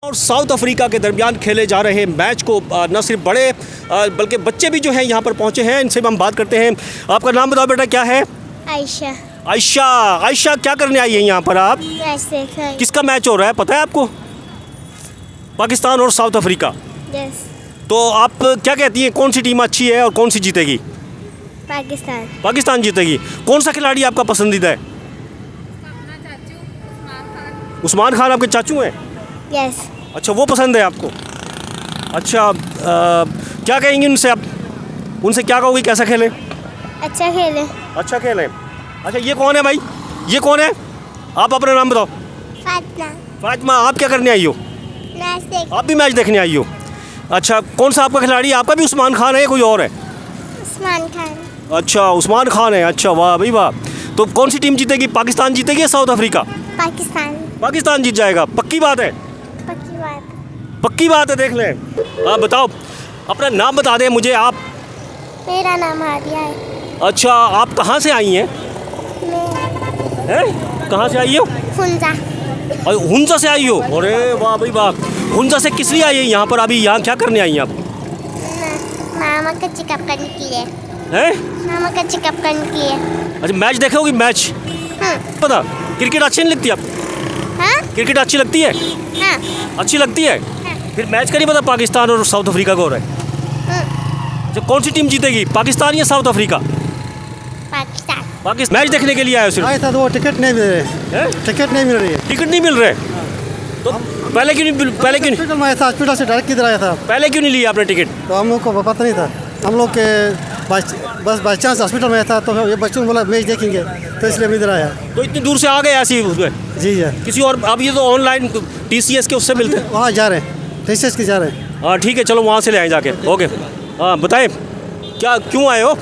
और south Africa के दरमियान खेले जा रहे मैच को न सिर्फ बड़े बल्कि बच्चे भी जो हैं यहाँ पर पहुँचे हैं। इनसे हम बात करते हैं। आपका नाम बताओ बेटा, क्या है? आयशा। आयशा, आयशा क्या करने आई है यहाँ पर आप? किसका मैच हो रहा है पता है आपको? पाकिस्तान और साउथ अफ्रीका। यस। तो आप क्या कहती हैं, कौन सी टीम अच्छी है और कौन सी जीतेगी? पाकिस्तान। पाकिस्तान जीतेगी। कौन सा खिलाड़ी आपका पसंदीदा है? उस्मान खान आपके चाचू हैं? यस। अच्छा, वो पसंद है आपको। अच्छा, क्या कहेंगे उनसे आप? उनसे क्या कहोगे, कैसा खेलें? अच्छा खेले। अच्छा खेलें। अच्छा, ये कौन है भाई? ये कौन है? आप अपना नाम बताओ। फातिमा। फातिमा, आप क्या करने आई हो? मैच देख। आप भी मैच देखने आई हो? अच्छा, कौन सा आपका खिलाड़ी? आपका भी उस्मान खान है या कोई और है? उस्मान खान। अच्छा, उस्मान खान है। अच्छा, वाह भाई वाह। तो कौन सी टीम जीतेगी? पाकिस्तान जीतेगी या साउथ अफ्रीका? पाकिस्तान। पाकिस्तान जीत जाएगा, पक्की बात है? पक्की बात। पक्की बात है, देख लें। हाँ बताओ, अपना नाम बता दें मुझे आप। मेरा नाम हादिया है। अच्छा, आप कहाँ से आई हैं? मैं हैं? कहाँ से आई हो? हुंजा। और हुंजा से आई हो? अरे वाह भाई वाह। हुंजा से किस लिए आई है यहाँ पर? अभी यहाँ क्या करने आई हैं आप? मामा का चेकअप करने के लिए। हैं? मामा का चेकअप करने के लिए। अच्छा, मैच देखोगी? मैच पता, क्रिकेट अच्छी नहीं लगती आप? हाँ क्रिकेट अच्छी लगती है? हाँ अच्छी लगती है। हाँ। फिर मैच का नहीं पता पाकिस्तान और साउथ अफ्रीका को हो रहा है? अच्छा, कौन सी टीम जीतेगी, पाकिस्तान या south Africa? Pakistan. Pakistan. Match देखने के लिए आए हो सिर्फ? आया था तो वो टिकट नहीं मिल रहे हैं? टिकट नहीं मिल रही है। टिकट नहीं मिल रहे? तो पहले क्यों नहीं, पहले क्यों नहीं, हॉस्पिटल में आया था, हॉस्पिटल से डायरेक्ट किधर आया था पहले क्यों नहीं लिया आपने टिकट? तो हम लोग को पता नहीं था। हम लोग के बस बाई चांस हॉस्पिटल में आया था तो ये बच्चों ने बोला मैच देखेंगे तो इसलिए हम इधर आया। तो इतनी दूर से आ गए ऐसे ही उसमें? जी जी, किसी और, अब ये तो ऑनलाइन TCS के उससे मिलते हैं। वहाँ जा रहे हैं, टेस्ट के जा रहे हैं। हाँ ठीक है, चलो वहाँ से ले आए जाके। ओके, हाँ बताएं, क्या क्यों आए हो?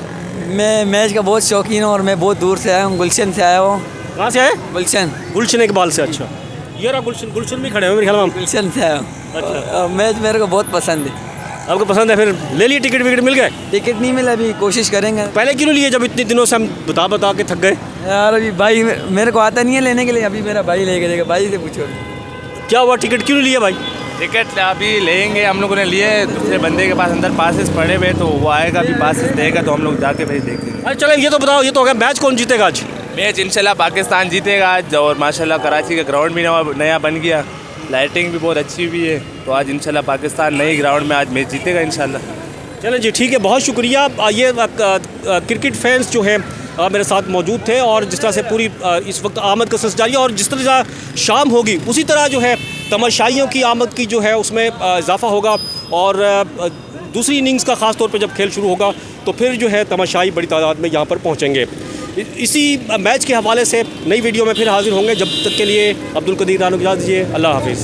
मैं मैच का बहुत शौकीन हूँ और मैं बहुत दूर से आया हूँ, गुलशन से आया हूँ। कहाँ से आए? गुलशन। गुलशन इकबाल से। अच्छा, ये रहा गुलशन। गुलशन भी खड़े हो मेरे ख्याल में। गुलशन से आया हूँ। अच्छा, मैच मेरे को बहुत पसंद है। आपको पसंद है? फिर ले लिए टिकट विकट मिल गए? टिकट नहीं मिला, अभी कोशिश करेंगे। पहले क्यों नहीं लिए जब इतने दिनों से हम बता के थक गए? यार अभी भाई मेरे को आता नहीं है लेने के लिए, अभी मेरा भाई लेके देगा, भाई से पूछो। क्या हुआ, टिकट क्यों नहीं लिया भाई? टिकट अभी लेंगे, हम लोगों ने लिए, दूसरे बंदे के पास अंदर पासेस पड़े हुए, तो वो आएगा अभी पासेस देगा तो हम लोग जाके फिर देखेंगे। अरे चलो, ये तो बताओ, ये तो हो गया, मैच कौन जीतेगा आज? मैच इंशाल्लाह पाकिस्तान जीतेगा आज, और माशाल्लाह कराची का ग्राउंड भी नया बन गया, लाइटिंग भी बहुत अच्छी हुई है, तो आज इंशाल्लाह पाकिस्तान नई ग्राउंड में आज मैच जीतेगा इंशाल्लाह। चलें जी, ठीक है, बहुत शुक्रिया। ये क्रिकेट फैंस जो हैं मेरे साथ मौजूद थे, और जिस तरह से पूरी इस वक्त आमद का सिलसिला जारी है, और जिस तरह शाम होगी उसी तरह जो है तमाशाइयों की आमद की जो है उसमें इजाफा होगा, और दूसरी इनिंग्स का ख़ास तौर पे जब खेल शुरू होगा तो फिर जो है तमाशाई बड़ी तादाद में यहाँ पर पहुँचेंगे। इसी मैच के हवाले से नई वीडियो में फिर हाजिर होंगे। जब तक के लिए अब्दुल कदीर रानो इजाज़त दीजिए। अल्लाह हाफिज़।